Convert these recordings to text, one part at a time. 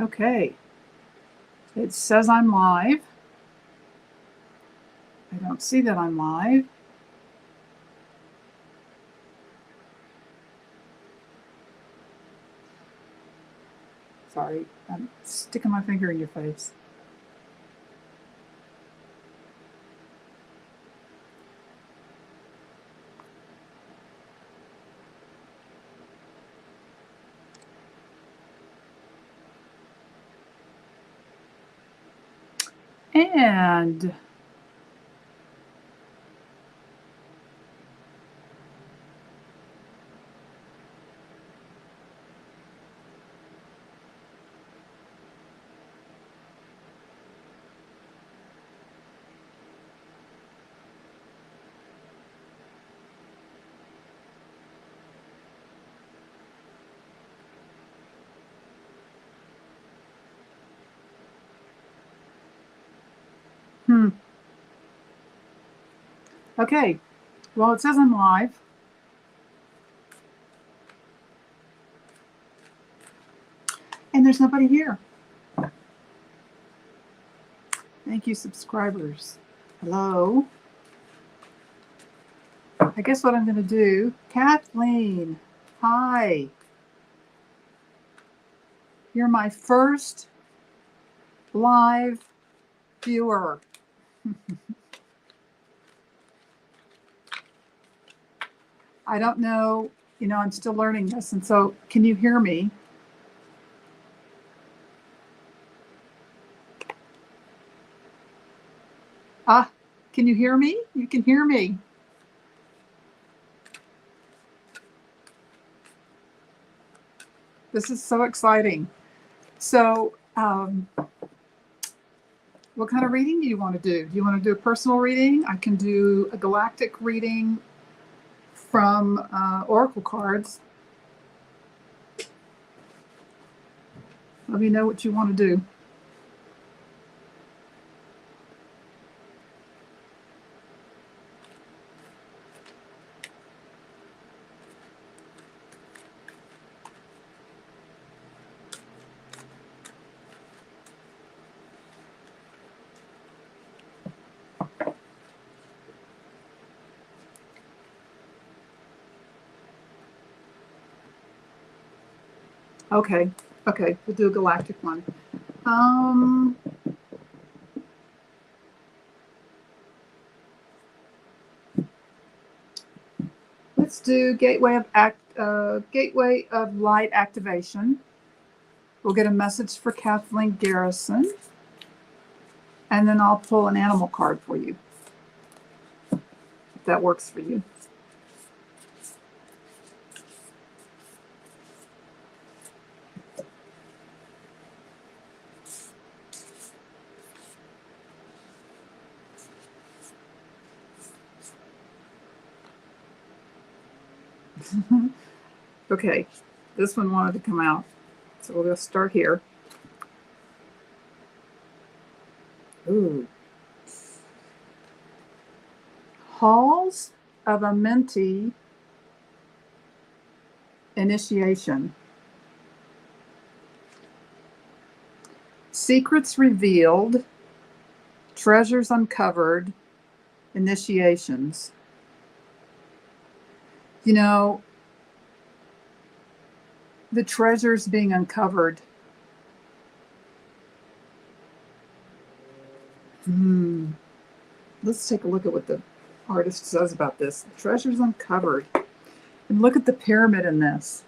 Okay. It says I'm live. I don't see that I'm live. Sorry, I'm sticking my finger in your face. And okay. Well, it says I'm live. And there's nobody here. Thank you, subscribers. Hello. I guess what I'm going to do, Kathleen, hi. You're my first live viewer. I don't know, I'm still learning this. And so can you hear me? Can you hear me? You can hear me. This is so exciting. So, what kind of reading do you want to do? Do you want to do a personal reading? I can do a galactic reading from Oracle cards. Let me know what you want to do. Okay, we'll do a galactic one. Let's do Gateway of Light activation. We'll get a message for Kathleen Garrison, and then I'll pull an animal card for you, if that works for you. Okay, this one wanted to come out, so we'll just start here. Ooh. Halls of Amenti initiation. Secrets revealed, treasures uncovered, initiations. The treasures being uncovered. Let's take a look at what the artist says about this. The treasures uncovered. And look at the pyramid in this.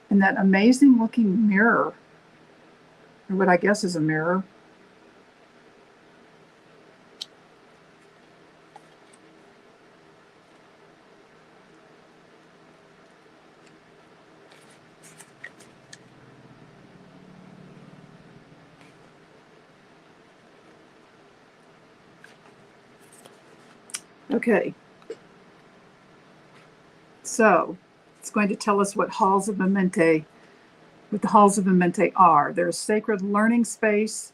And that amazing looking mirror. Or what I guess is a mirror. Okay, so it's going to tell us what the Halls of Amenti are. They're a sacred learning space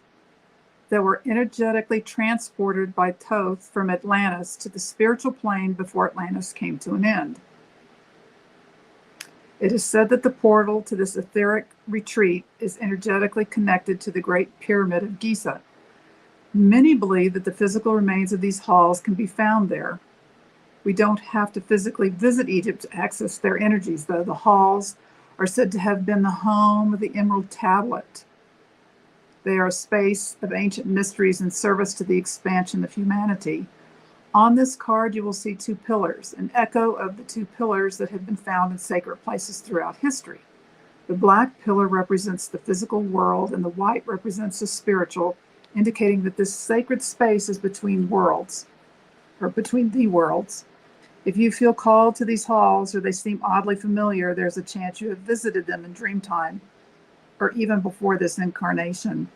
that were energetically transported by Thoth from Atlantis to the spiritual plane before Atlantis came to an end. It is said that the portal to this etheric retreat is energetically connected to the Great Pyramid of Giza. Many believe that the physical remains of these halls can be found there. We don't have to physically visit Egypt to access their energies, though. The halls are said to have been the home of the Emerald Tablet. They are a space of ancient mysteries in service to the expansion of humanity. On this card, you will see two pillars, an echo of the two pillars that have been found in sacred places throughout history. The black pillar represents the physical world, and the white represents the spiritual, indicating that this sacred space is between worlds, or between the worlds. If you feel called to these halls or they seem oddly familiar, there's a chance you have visited them in dream time, or even before this incarnation.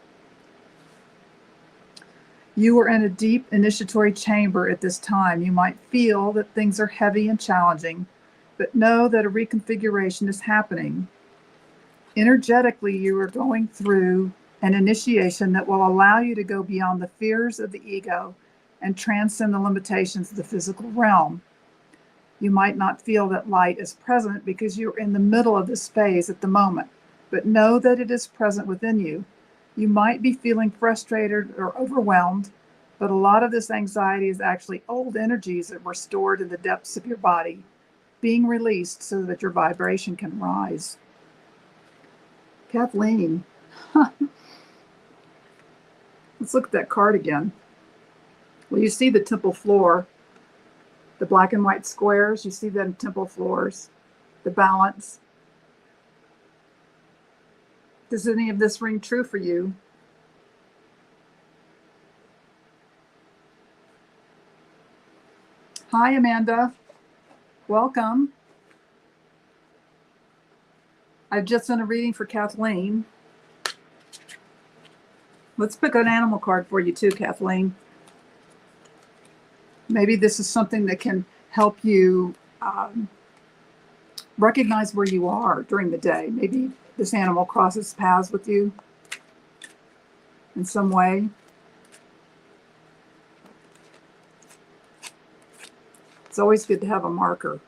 You are in a deep initiatory chamber at this time. You might feel that things are heavy and challenging, but know that a reconfiguration is happening. Energetically, you are going through an initiation that will allow you to go beyond the fears of the ego and transcend the limitations of the physical realm. You might not feel that light is present because you're in the middle of this phase at the moment, but know that it is present within you. You might be feeling frustrated or overwhelmed, but a lot of this anxiety is actually old energies that were stored in the depths of your body, being released so that your vibration can rise. Kathleen, let's look at that card again. Well, you see the temple floor, the black and white squares, you see them temple floors, the balance. Does any of this ring true for you? Hi, Amanda. Welcome. I've just done a reading for Kathleen. Let's pick an animal card for you too, Kathleen. Maybe this is something that can help you recognize where you are during the day. Maybe this animal crosses paths with you in some way. It's always good to have a marker.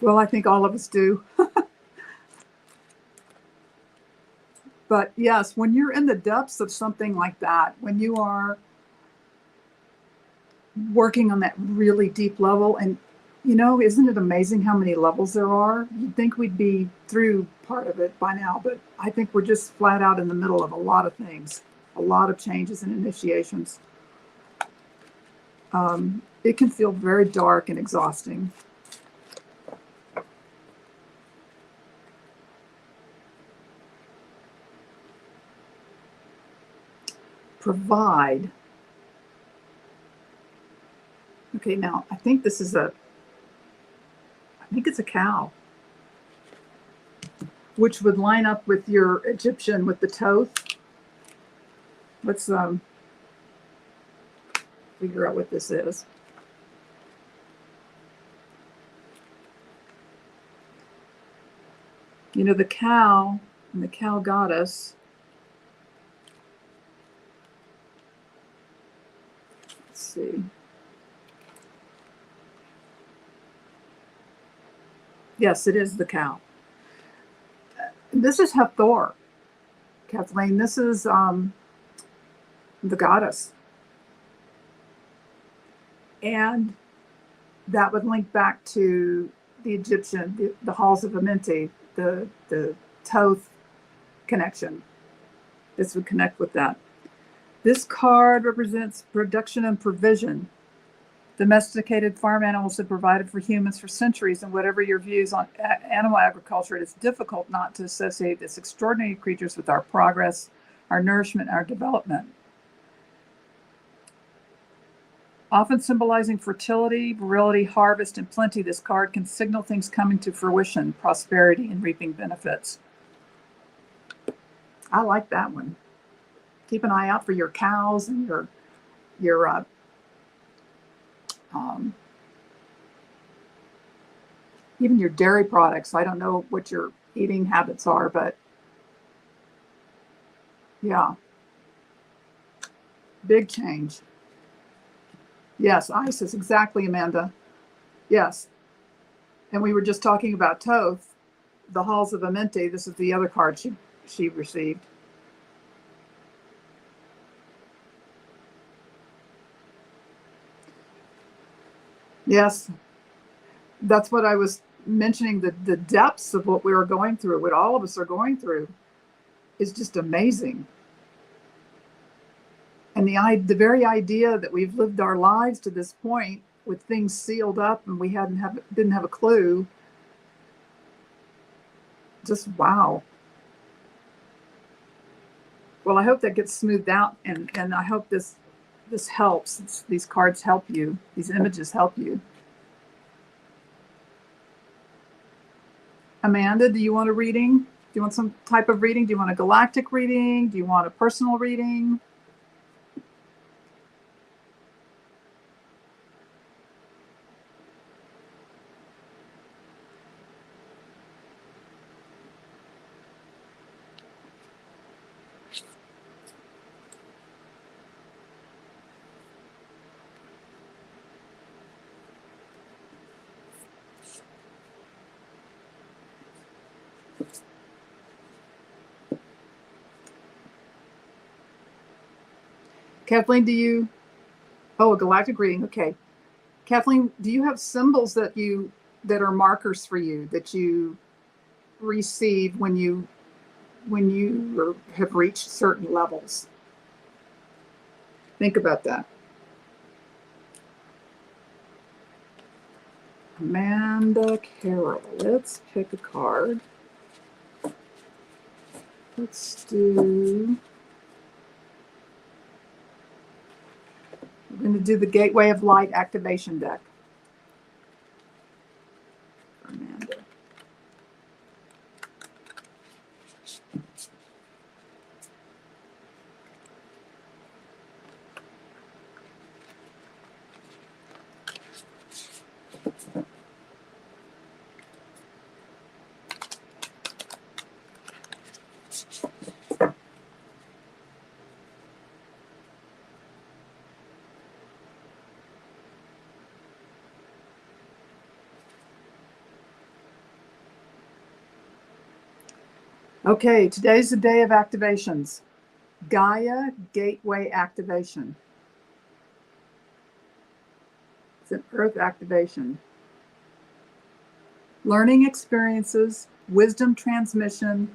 Well, I think all of us do. But yes, when you're in the depths of something like that, when you are working on that really deep level, and you know, isn't it amazing how many levels there are? You'd think we'd be through part of it by now, but I think we're just flat out in the middle of a lot of things, a lot of changes and initiations. It can feel very dark and exhausting. Provide. Okay, now I think this is I think it's a cow, which would line up with your Egyptian with the Thoth. Let's figure out what this is. You know, the cow and the cow goddess. Let's see. Yes, it is the cow. This is Hathor, Kathleen. This is the goddess. And that would link back to the Egyptian, the halls of Amenti, the Thoth connection. This would connect with that. This card represents production and provision. Domesticated farm animals have provided for humans for centuries, and whatever your views on animal agriculture, it is difficult not to associate these extraordinary creatures with our progress, our nourishment, our development. Often symbolizing fertility, virility, harvest, and plenty, this card can signal things coming to fruition, prosperity, and reaping benefits. I like that one. Keep an eye out for your cows and your even your dairy products. I don't know what your eating habits are, but yeah. Big change. Yes, Isis, exactly, Amanda. Yes. And we were just talking about Toth, the Halls of Amenti. This is the other card she received. Yes, that's what I was mentioning. The depths of what we were going through, what all of us are going through, is just amazing. And the very idea that we've lived our lives to this point with things sealed up and we didn't have a clue. Just wow. Well, I hope that gets smoothed out, and I hope this helps. These cards help you. These images help you. Amanda, do you want a reading? Do you want some type of reading? Do you want a galactic reading? Do you want a personal reading? Kathleen, a galactic reading. Okay. Kathleen, do you have symbols that are markers for you that you receive when you have reached certain levels? Think about that. Amanda Carroll. Let's pick a card. Let's do. We're going to do the Gateway of Light activation deck. Amanda. Okay, today's the day of activations. Gaia Gateway activation. It's an Earth activation. Learning experiences, wisdom transmission,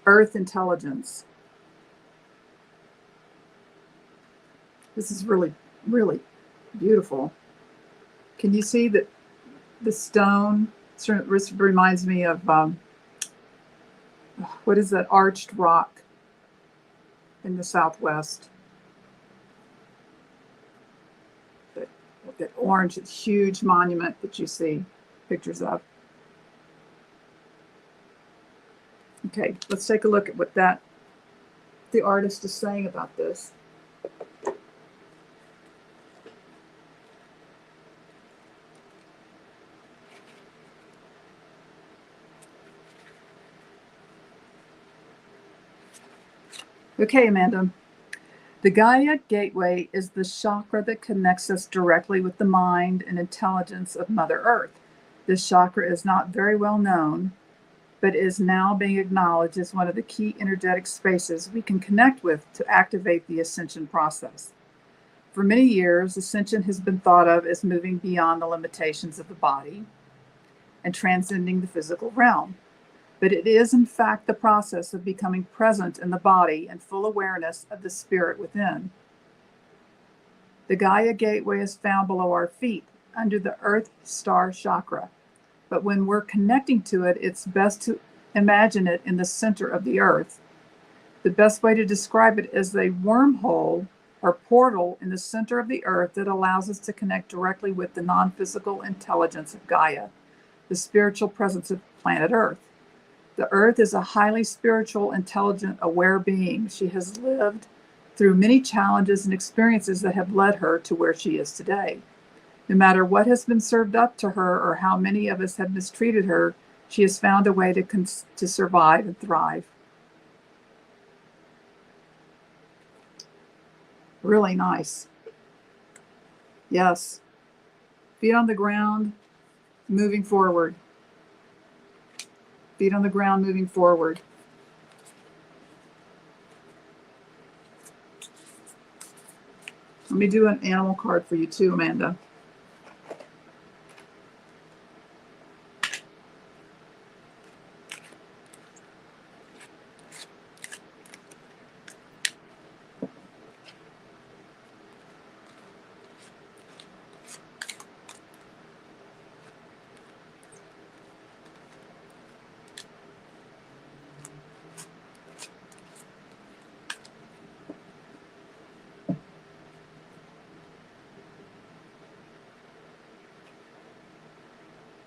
Earth intelligence. This is really, really beautiful. Can you see that the stone? This reminds me of what is that arched rock in the Southwest? That orange, huge monument that you see pictures of. Okay, let's take a look at what the artist is saying about this. Okay, Amanda. The Gaia Gateway is the chakra that connects us directly with the mind and intelligence of Mother Earth. This chakra is not very well known, but is now being acknowledged as one of the key energetic spaces we can connect with to activate the ascension process. For many years, ascension has been thought of as moving beyond the limitations of the body and transcending the physical realm. But it is, in fact, the process of becoming present in the body and full awareness of the spirit within. The Gaia Gateway is found below our feet, under the Earth Star Chakra. But when we're connecting to it, it's best to imagine it in the center of the Earth. The best way to describe it is a wormhole or portal in the center of the Earth that allows us to connect directly with the non-physical intelligence of Gaia, the spiritual presence of planet Earth. The Earth is a highly spiritual, intelligent, aware being. She has lived through many challenges and experiences that have led her to where she is today. No matter what has been served up to her or how many of us have mistreated her, she has found a way to survive and thrive. Really nice. Yes. Feet on the ground, moving forward. Feet on the ground, moving forward. Let me do an animal card for you too, Amanda.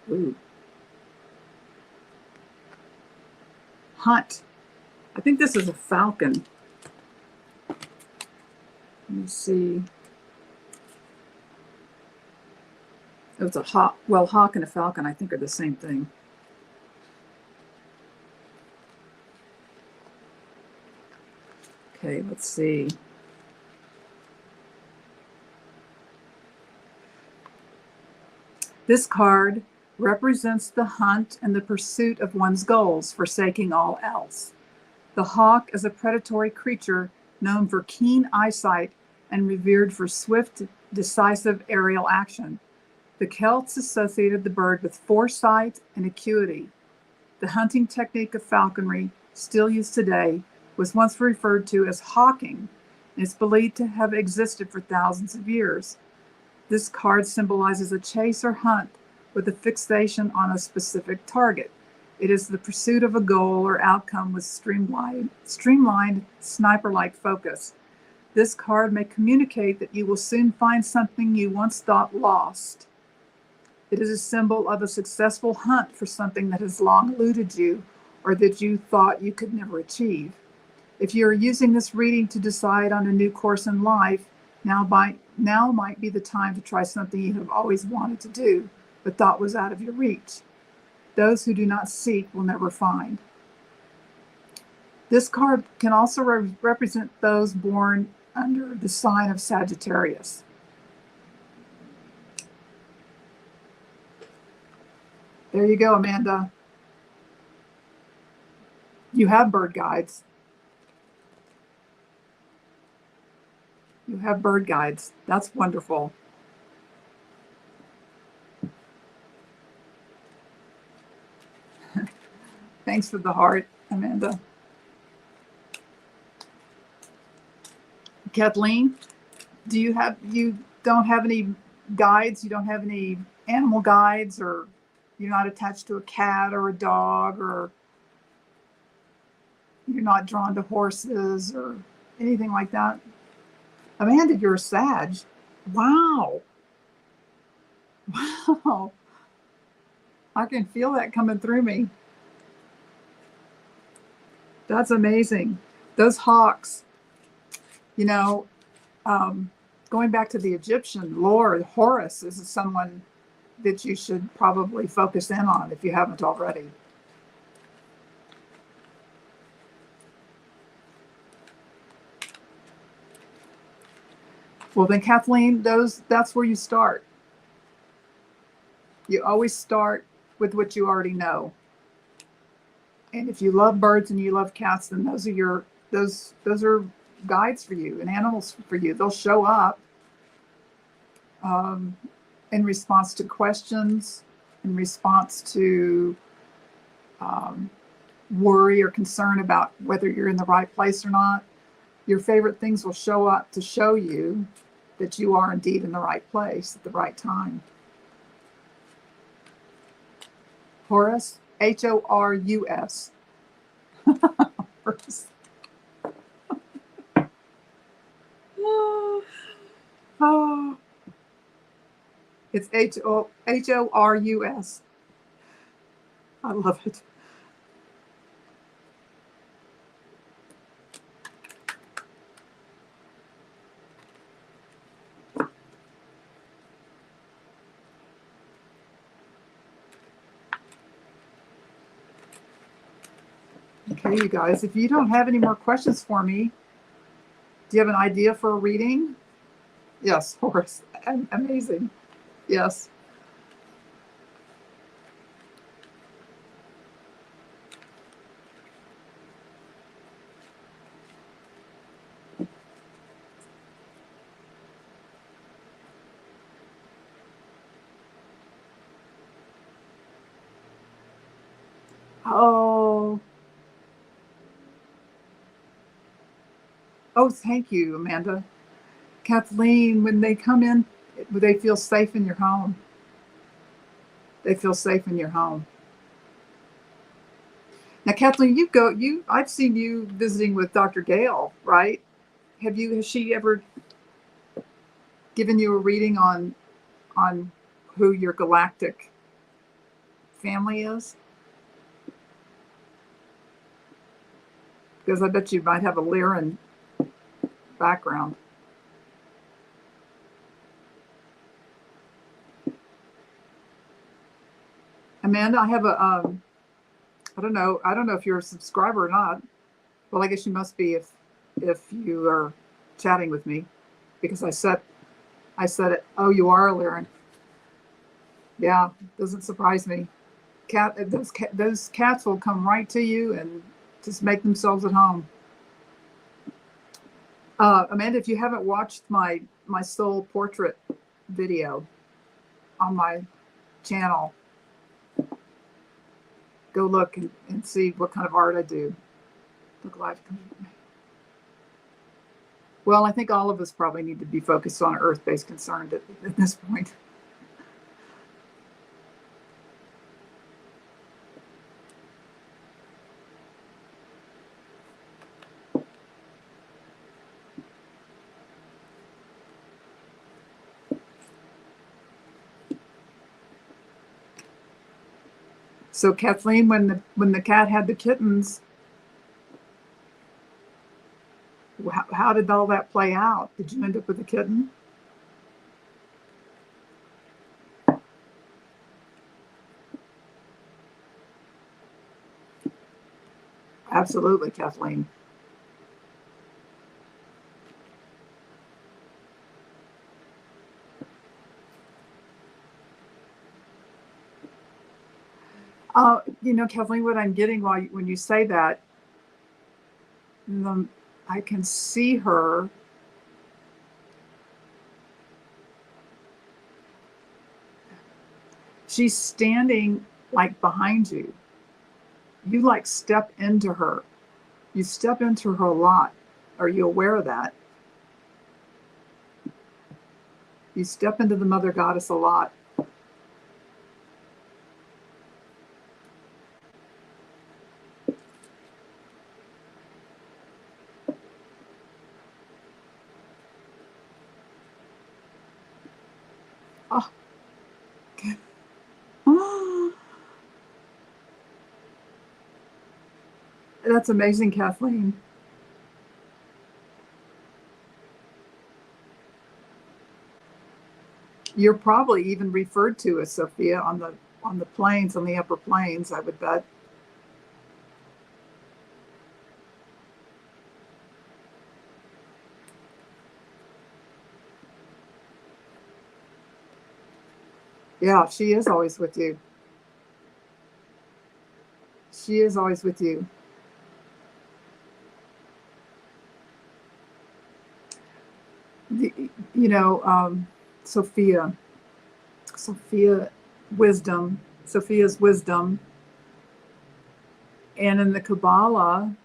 Ooh. Hunt. I think this is a falcon. Let me see. Oh, it's a hawk. Well, hawk and a falcon, I think, are the same thing. Okay, let's see. This card represents the hunt and the pursuit of one's goals, forsaking all else. The hawk is a predatory creature known for keen eyesight and revered for swift, decisive aerial action. The Celts associated the bird with foresight and acuity. The hunting technique of falconry, still used today, was once referred to as hawking and is believed to have existed for thousands of years. This card symbolizes a chase or hunt with a fixation on a specific target. It is the pursuit of a goal or outcome with streamlined sniper-like focus. This card may communicate that you will soon find something you once thought lost. It is a symbol of a successful hunt for something that has long eluded you or that you thought you could never achieve. If you are using this reading to decide on a new course in life, now might be the time to try something you have always wanted to do, but thought was out of your reach. Those who do not seek will never find. This card can also represent those born under the sign of Sagittarius. There you go, Amanda. You have bird guides. You have bird guides. That's wonderful. Thanks for the heart, Amanda. Kathleen, you don't have any guides? You don't have any animal guides, or you're not attached to a cat or a dog, or you're not drawn to horses or anything like that? Amanda, you're a Sag. Wow. Wow. I can feel that coming through me. That's amazing. Those hawks, going back to the Egyptian lore, Horus is someone that you should probably focus in on if you haven't already. Well, then, Kathleen, that's where you start. You always start with what you already know. And if you love birds and you love cats, then those are guides for you and animals for you. They'll show up in response to questions, in response to worry or concern about whether you're in the right place or not. Your favorite things will show up to show you that you are indeed in the right place at the right time. Horus, Horus. Horus. Oh. It's Horus. I love it. Okay, you guys, if you don't have any more questions for me, Do you have an idea for a reading? Yes, horse. Amazing. Yes. Oh, oh, thank you, Amanda. Kathleen, when they come in, they feel safe in your home. They feel safe in your home. Now, Kathleen, I've seen you visiting with Dr. Gale, right? Has she ever given you a reading on who your galactic family is? Because I bet you might have a Lyran background. Amanda, I have I don't know. I don't know if you're a subscriber or not. Well, I guess you must be if you are chatting with me, because I said it. Oh, you are a Lyran. Yeah, doesn't surprise me. Those cats will come right to you and just make themselves at home. Amanda, if you haven't watched my soul portrait video on my channel, go look and see what kind of art I do. Look live. Well, I think all of us probably need to be focused on earth-based concerns at this point. So Kathleen, when the cat had the kittens, how did all that play out? Did you end up with a kitten? Absolutely, Kathleen. Kathleen, what I'm getting when you say that, I can see her. She's standing like behind you. You like step into her. You step into her a lot. Are you aware of that? You step into the Mother Goddess a lot. Oh. That's amazing, Kathleen. You're probably even referred to as Sophia on the planes, on the upper planes, I would bet. Yeah, she is always with you. She is always with you. Sophia, Sophia's wisdom. And in the Kabbalah,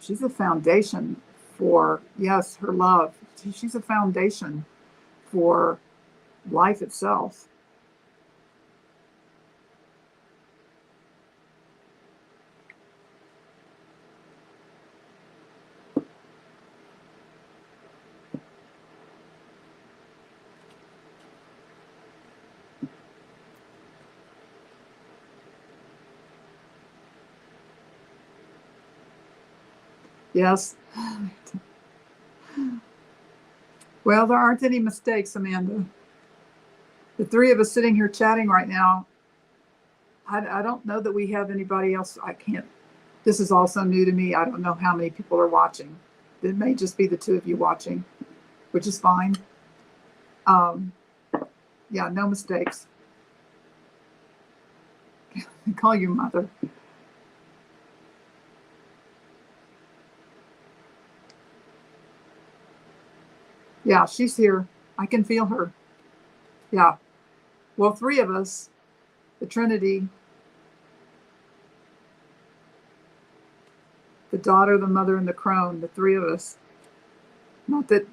she's a foundation for, yes, her love. She's a foundation for life itself. Yes. Well, there aren't any mistakes, Amanda. The three of us sitting here chatting right now, I don't know that we have anybody else. I can't This is also new to me. I don't know how many people are watching. It may just be the two of you watching, which is fine. Um, yeah, no mistakes. Call your mother. Yeah, she's here. I can feel her. Yeah. Well, three of us, the Trinity, the daughter, the mother, and the crone, the three of us. Not that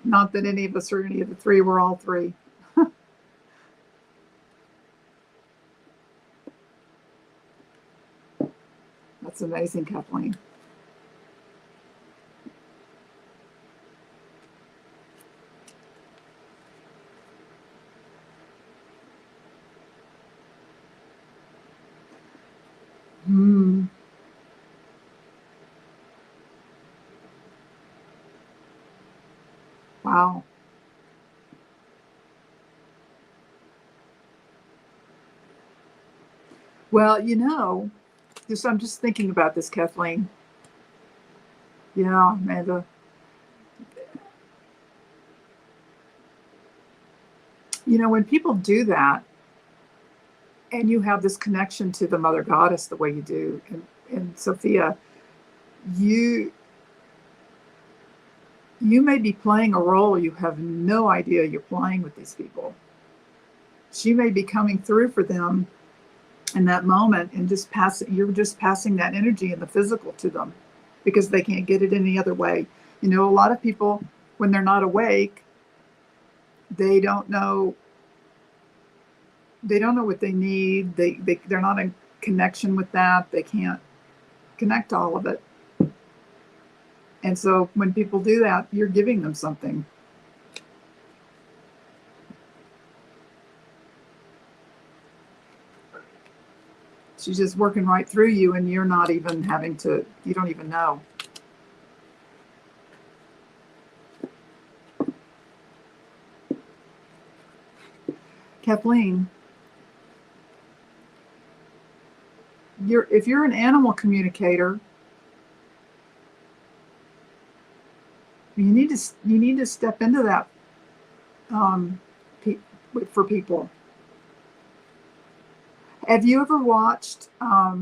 any of us are any of the three. We're all three. That's amazing, Kathleen. Hmm. Wow. Well, I'm just thinking about this, Kathleen. Yeah, Amanda. When people do that, and you have this connection to the Mother Goddess the way you do, and Sophia, you you may be playing a role you have no idea you're playing with these people. She may be coming through for them in that moment and you're just passing that energy in the physical to them because they can't get it any other way. A lot of people, when they're not awake, they don't know what they need. They're not in connection with that. They can't connect to all of it. And so when people do that, you're giving them something. She's just working right through you, and you're not even you don't even know. Kathleen, if you're an animal communicator, you need to step into that um, for people. Have you ever watched? I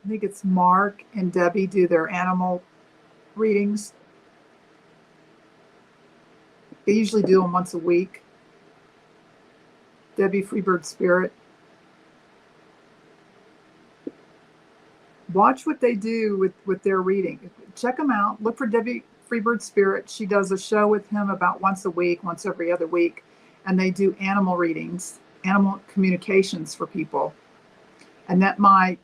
think it's Mark and Debbie do their animal readings. They usually do them once a week. Debbie Freebird Spirit. Watch what they do with their reading. Check them out. Look for Debbie Freebird Spirit. She does a show with him about once a week, once every other week, and they do animal readings, animal communications for people. And that might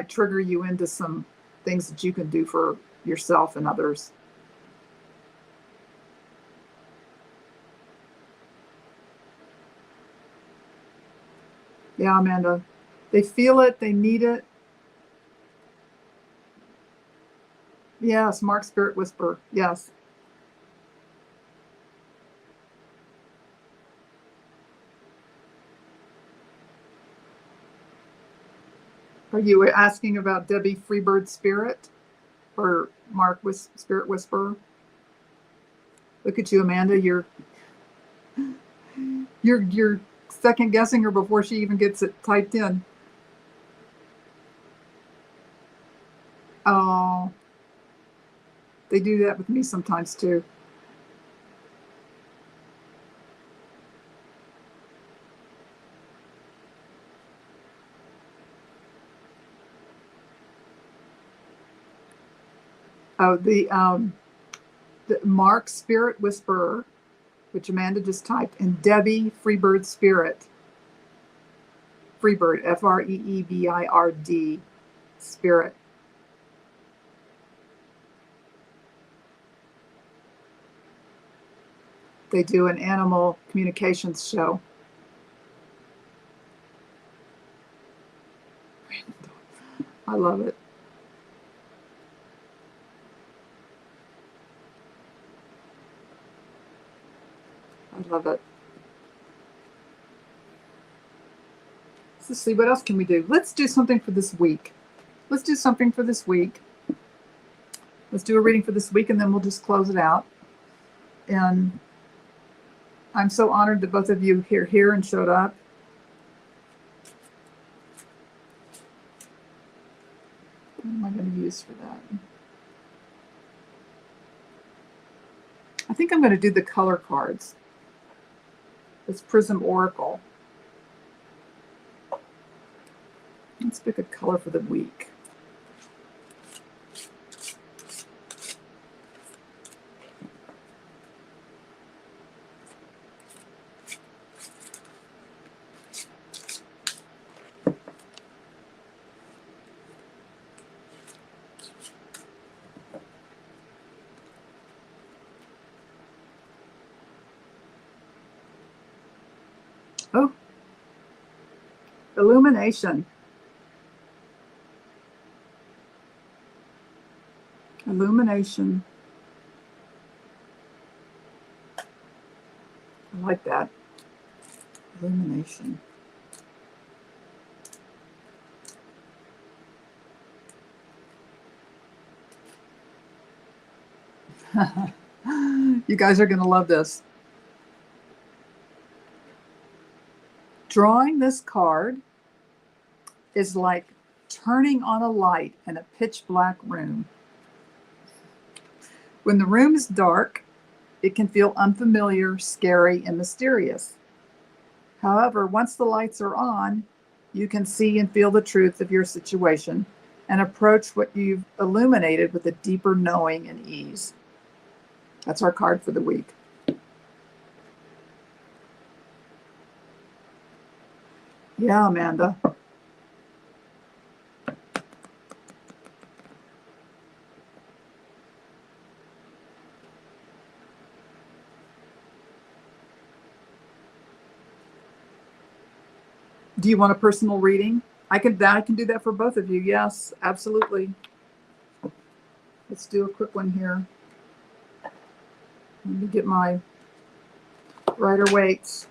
trigger you into some things that you can do for yourself and others. Yeah, Amanda. They feel it, they need it. Yes, Mark Spirit Whisperer. Yes. Are you asking about Debbie Freebird Spirit or Mark Spirit Whisperer? Look at you, Amanda. You're second guessing her before she even gets it typed in. Oh, they do that with me sometimes too. Oh, the Mark Spirit Whisperer, which Amanda just typed, and Debbie Freebird Spirit. Freebird, Freebird, Spirit. They do an animal communications show. I love it. I love it. Let's see, what else can we do? Let's do something for this week. Let's do something for this week. Let's do a reading for this week, and then we'll just close it out. And I'm so honored that both of you are here and showed up. What am I going to use for that? I think I'm going to do the color cards. It's Prism Oracle. Let's pick a color for the week. Oh, illumination. Illumination. I like that. Illumination. You guys are going to love this. Drawing this card is like turning on a light in a pitch black room. When the room is dark, it can feel unfamiliar, scary, and mysterious. However, once the lights are on, you can see and feel the truth of your situation and approach what you've illuminated with a deeper knowing and ease. That's our card for the week. Yeah, Amanda. Do you want a personal reading? I can do that for both of you. Yes, absolutely. Let's do a quick one here. Let me get my Rider-Waite's.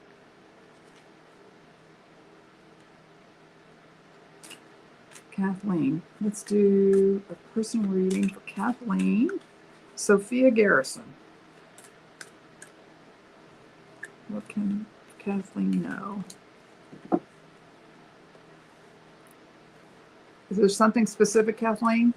Kathleen. Let's do a personal reading for Kathleen. Sophia Garrison. What can Kathleen know? Is there something specific, Kathleen?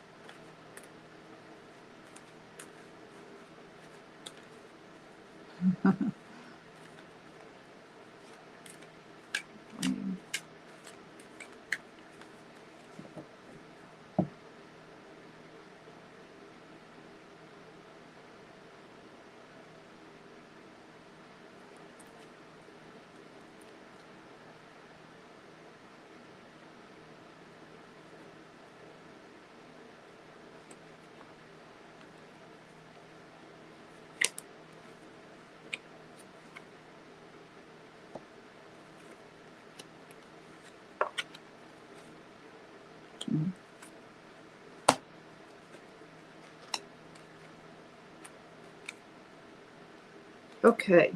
Okay.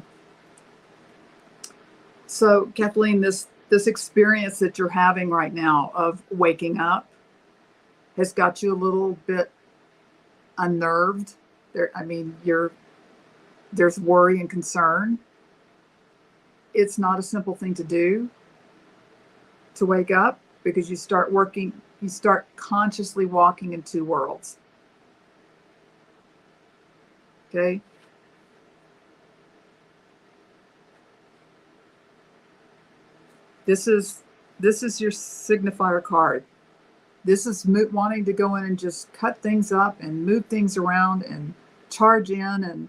So, Kathleen, this experience that you're having right now of waking up has got you a little bit unnerved. There's worry and concern. It's not a simple thing to do to wake up, because you start consciously walking in two worlds. Okay? This is your signifier card. This is wanting to go in and just cut things up and move things around and charge in,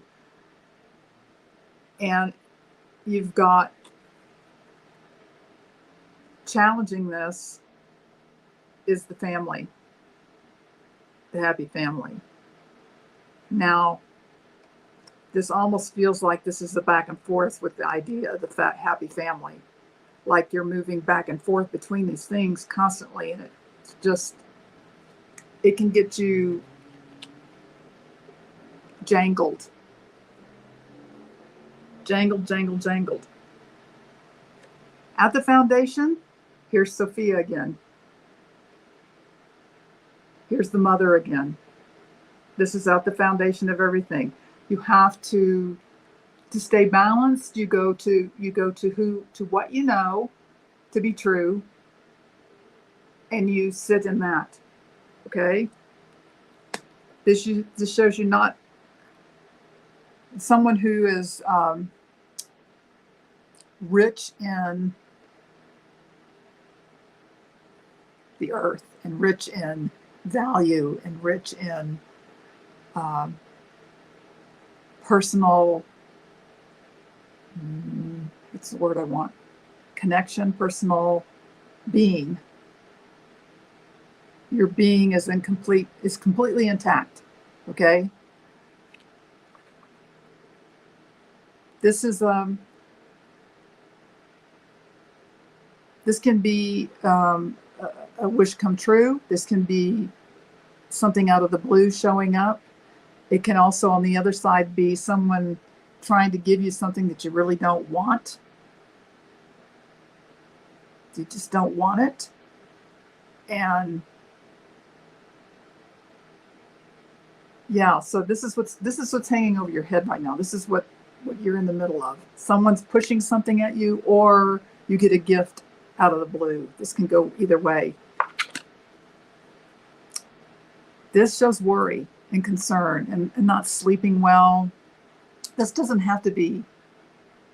and you've got challenging this is the family, the happy family. Now, this almost feels like this is the back and forth with the idea of the happy family. Like you're moving back and forth between these things constantly, and it can get you jangled. Jangled. At the foundation, Here's Sophia again. Here's the mother again. This is at the foundation of everything. You have to stay balanced. You go to what you know to be true, and you sit in that. Okay. This shows you not someone who is rich in the earth and rich in value and rich in personal, what's the word I want? Connection, personal being. Your being is completely intact. Okay. This is this can be a wish come true. This can be something out of the blue showing up. It can also, on the other side, be someone trying to give you something that you really don't want. You just don't want it. And yeah, so this is what's hanging over your head right now. This is what you're in the middle of. Someone's pushing something at you, or you get a gift out of the blue. This can go either way. This shows worry and concern and not sleeping well. This doesn't have to be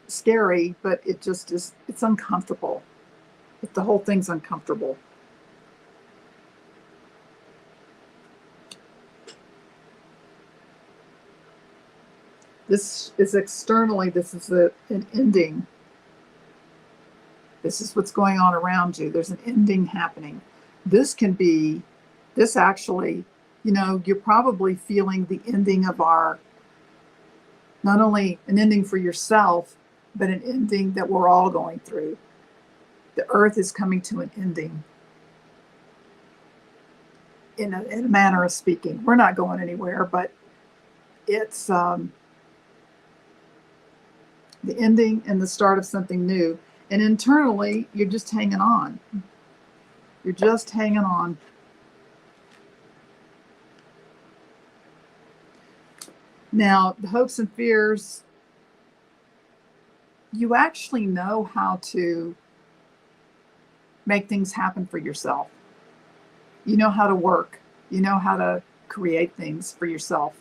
scary, but it just is, it's uncomfortable. The whole thing's uncomfortable. This is externally, this is an ending. This is what's going on around you. There's an ending happening. This actually, you're probably feeling the ending of not only an ending for yourself, but an ending that we're all going through. The earth is coming to an ending. In a manner of speaking. We're not going anywhere, but it's the ending and the start of something new. And internally, you're just hanging on. You're just hanging on. Now, the hopes and fears, you actually know how to make things happen for yourself. You know how to work. You know how to create things for yourself.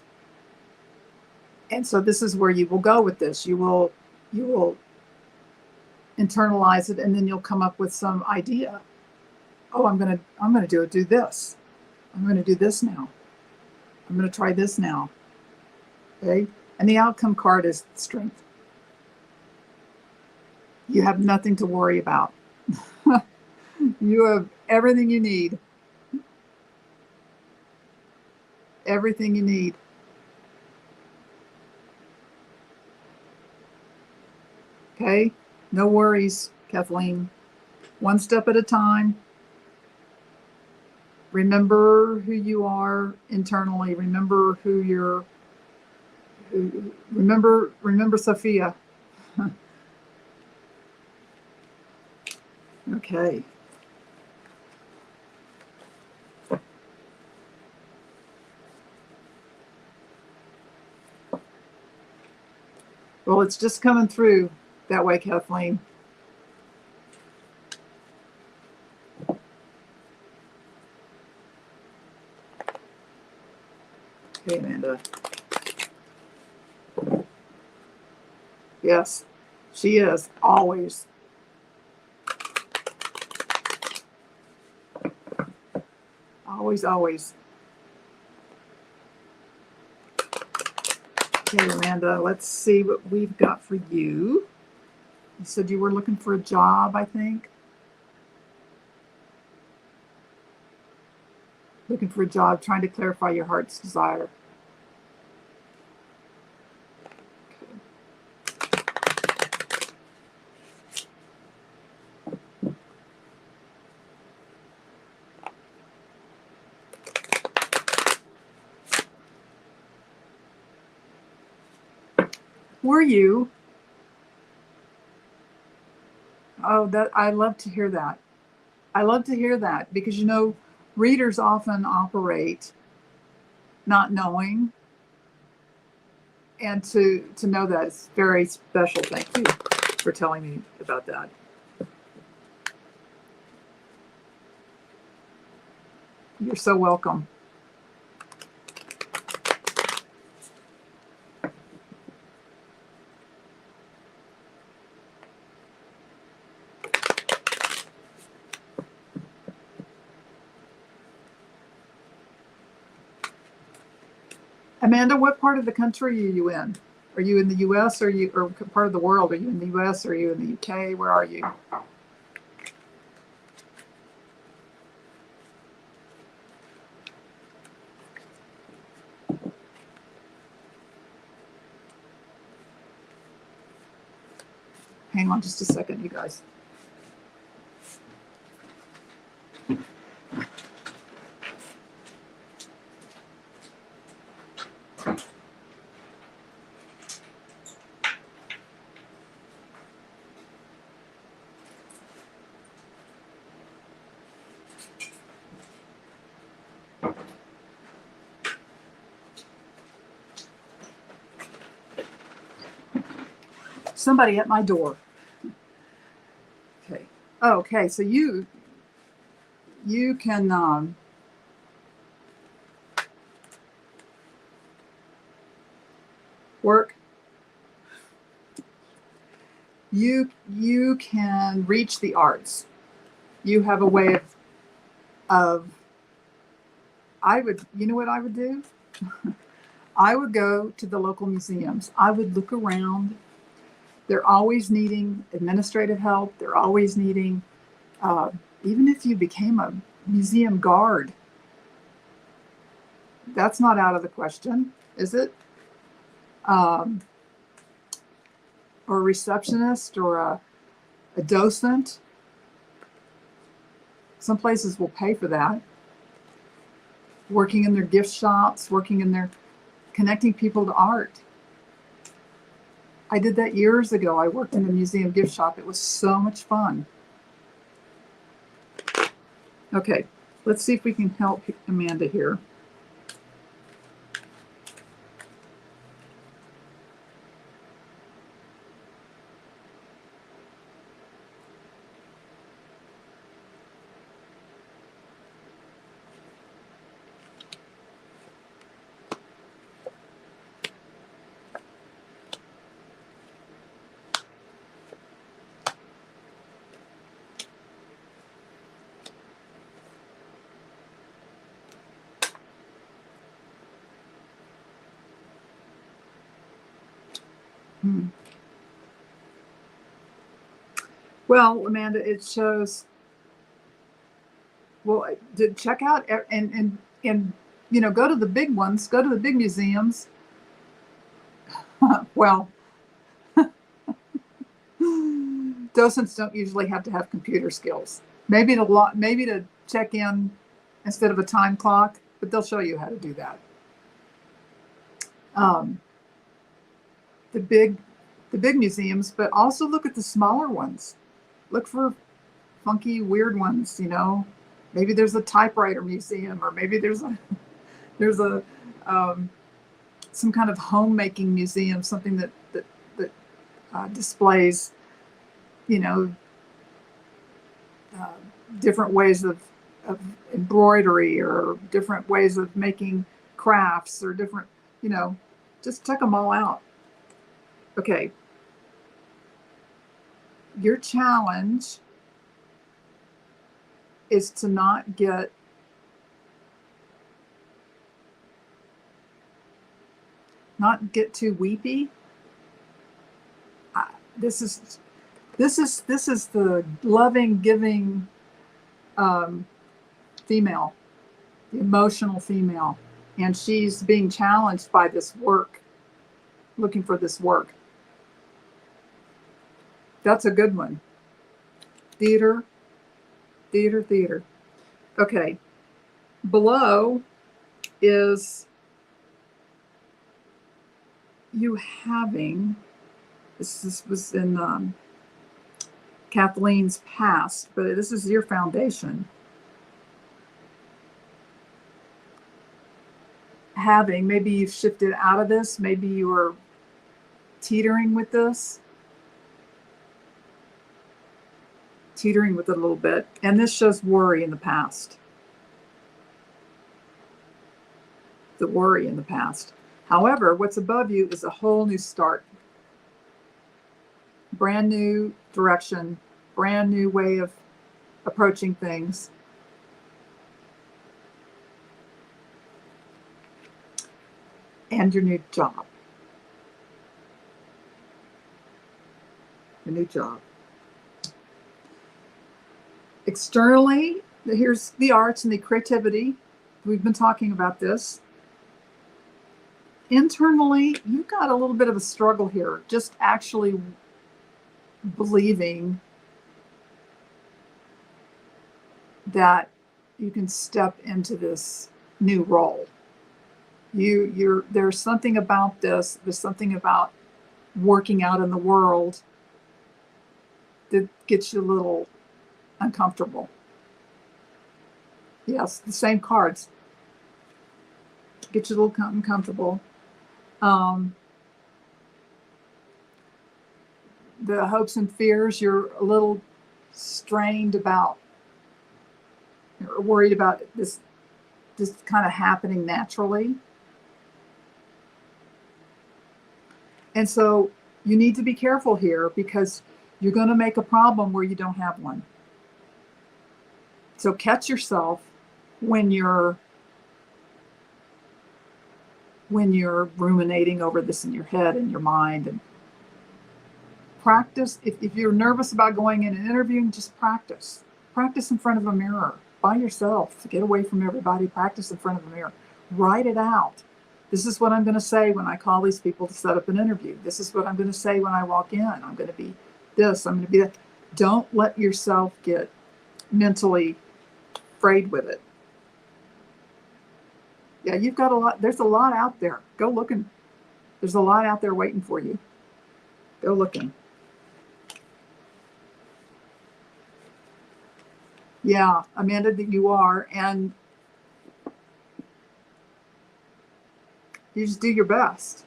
And so this is where you will go with this. You will internalize it, and then you'll come up with some idea. Oh, I'm gonna do this. I'm gonna do this now. I'm gonna try this now. Okay? And the outcome card is strength. You have nothing to worry about. You have everything you need. Everything you need. Okay? No worries, Kathleen. One step at a time. Remember who you are internally. Remember remember Sophia. Okay. Well, it's just coming through that way, Kathleen. Okay, Amanda. Yes, she is. Always. Always, always. Okay, Amanda, let's see what we've got for you. You said you were looking for a job, I think. Looking for a job, trying to clarify your heart's desire. Were you? Oh, that I love to hear that. I love to hear that because, readers often operate not knowing, and to know that is very special. Thank you for telling me about that. You're so welcome. Amanda, what part of the country are you in? Are you in the U.S. or part of the world? Are you in the U.S. or are you in the U.K.? Where are you? Hang on just a second, you guys. Somebody at my door. Okay. Oh, okay. So you can work. You can reach the arts. You have a way of I would, you know what I would do? I would go to the local museums. I would look around. They're always needing administrative help. They're always needing, even if you became a museum guard, that's not out of the question, is it? Or a receptionist or a docent. Some places will pay for that. Working in their gift shops, connecting people to art. I did that years ago. I worked in a museum gift shop. It was so much fun. Okay, let's see if we can help Amanda here. Well, Amanda, it shows. Well, to check out and go to the big ones, go to the big museums. Well, docents don't usually have to have computer skills. Maybe to check in instead of a time clock, but they'll show you how to do that. The big museums, but also look at the smaller ones. Look for funky, weird ones. Maybe there's a typewriter museum, or maybe there's a some kind of homemaking museum, something that displays, different ways of embroidery, or different ways of making crafts, or different, just check them all out. Okay. Your challenge is to not get too weepy. This is the loving, giving female, the emotional female, and she's being challenged by this work, looking for this work. That's a good one. Theater. Okay. Below is you having, this was in Kathleen's past, but this is your foundation. Maybe you've shifted out of this, maybe you were teetering with this, teetering with it a little bit, and this shows worry in the past. The worry in the past. However, what's above you is a whole new start. Brand new direction, brand new way of approaching things. And your new job. Your new job. Externally, here's the arts and the creativity. We've been talking about this. Internally, you've got a little bit of a struggle here, just actually believing that you can step into this new role. There's something about this, there's something about working out in the world that gets you a little uncomfortable. Yes, the same cards. Get you a little uncomfortable. The hopes and fears, you're a little strained about, you're worried about this kind of happening naturally. And so you need to be careful here because you're going to make a problem where you don't have one. So catch yourself when you're ruminating over this in your head and your mind, and practice. If you're nervous about going in and interviewing, just practice. Practice in front of a mirror by yourself. Get away from everybody. Practice in front of a mirror. Write it out. This is what I'm going to say when I call these people to set up an interview. This is what I'm going to say when I walk in. I'm going to be this. I'm going to be that. Don't let yourself get mentally afraid with it. Yeah, you've got a lot. There's a lot out there. Go looking. There's a lot out there waiting for you. Go looking. Yeah, Amanda, that you are. And you just do your best.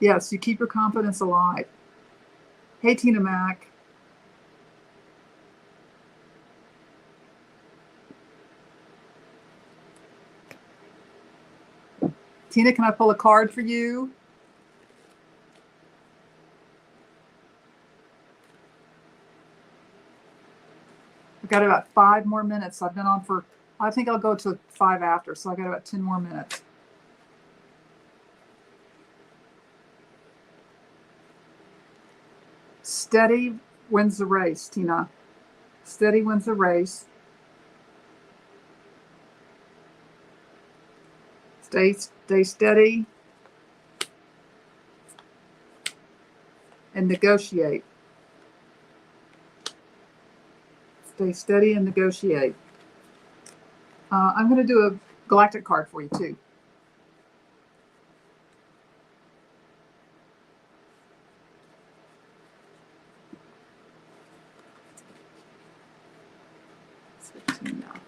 Yes, you keep your confidence alive. Hey, Tina Mac. Tina, can I pull a card for you? I've got about 5 more minutes. I've been on for, I think I'll go to 5 after, so I got about 10 more minutes. Steady wins the race, Tina. Steady wins the race. Stay steady and negotiate. Stay steady and negotiate. I'm going to do a galactic card for you too. It's 15 now.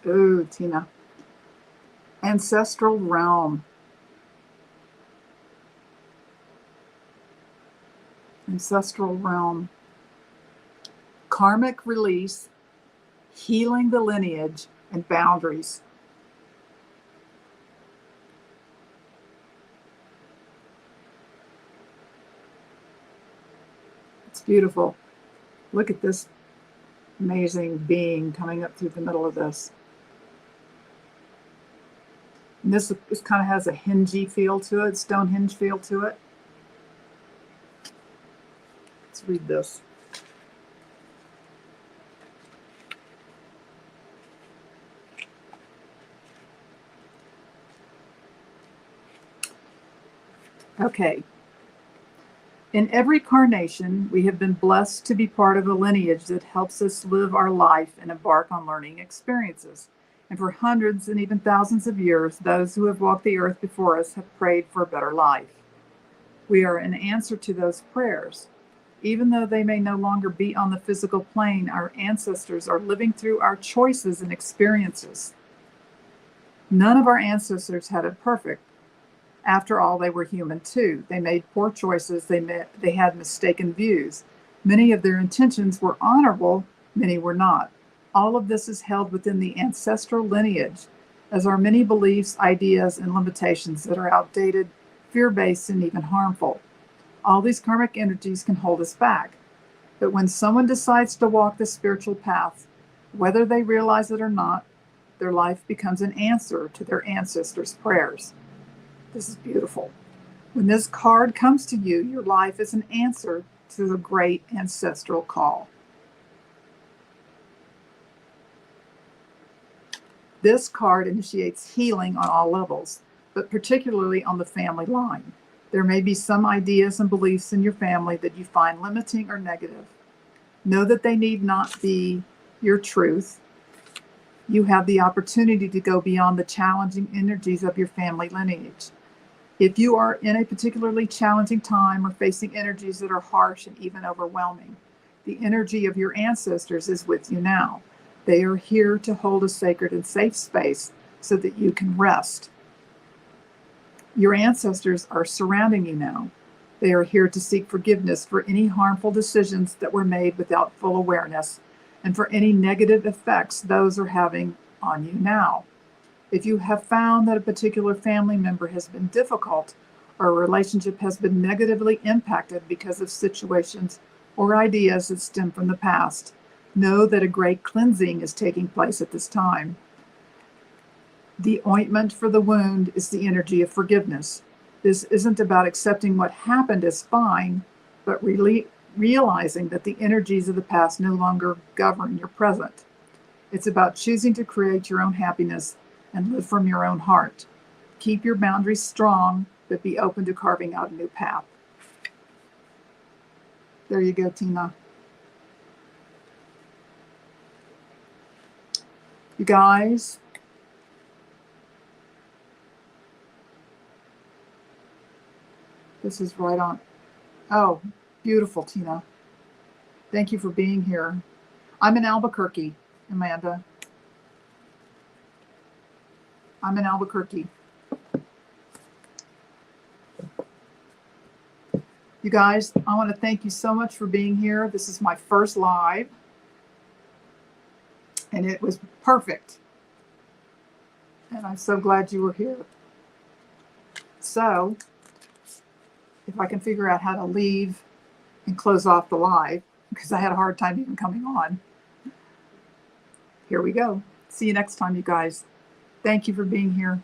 Ooh, Tina. Ancestral realm. Ancestral realm. Karmic release, healing the lineage, and boundaries. It's beautiful. Look at this amazing being coming up through the middle of this. And this kind of has a hingey feel to it, Stonehenge feel to it. Let's read this. Okay. In every carnation, we have been blessed to be part of a lineage that helps us live our life and embark on learning experiences. And for hundreds and even thousands of years, those who have walked the earth before us have prayed for a better life. We are an answer to those prayers. Even though they may no longer be on the physical plane, our ancestors are living through our choices and experiences. None of our ancestors had it perfect. After all, they were human too. They made poor choices. They had mistaken views. Many of their intentions were honorable, many were not. All of this is held within the ancestral lineage, as are many beliefs, ideas, and limitations that are outdated, fear-based, and even harmful. All these karmic energies can hold us back. But when someone decides to walk the spiritual path, whether they realize it or not, their life becomes an answer to their ancestors' prayers. This is beautiful. When this card comes to you, your life is an answer to the great ancestral call. This card initiates healing on all levels, but particularly on the family line. There may be some ideas and beliefs in your family that you find limiting or negative. Know that they need not be your truth. You have the opportunity to go beyond the challenging energies of your family lineage. If you are in a particularly challenging time or facing energies that are harsh and even overwhelming, the energy of your ancestors is with you now. They are here to hold a sacred and safe space so that you can rest. Your ancestors are surrounding you now. They are here to seek forgiveness for any harmful decisions that were made without full awareness and for any negative effects those are having on you now. If you have found that a particular family member has been difficult or a relationship has been negatively impacted because of situations or ideas that stem from the past, know that a great cleansing is taking place at this time. The ointment for the wound is the energy of forgiveness. This isn't about accepting what happened as fine, but realizing that the energies of the past no longer govern your present. It's about choosing to create your own happiness and live from your own heart. Keep your boundaries strong, but be open to carving out a new path. There you go, Tina. You guys, this is right on. Oh, beautiful, Tina. Thank you for being here. I'm in Albuquerque, Amanda. I'm in Albuquerque. You guys, I want to thank you so much for being here. This is my first live, and it was perfect. And I'm so glad you were here. So, if I can figure out how to leave and close off the live, because I had a hard time even coming on. Here we go. See you next time, you guys. Thank you for being here.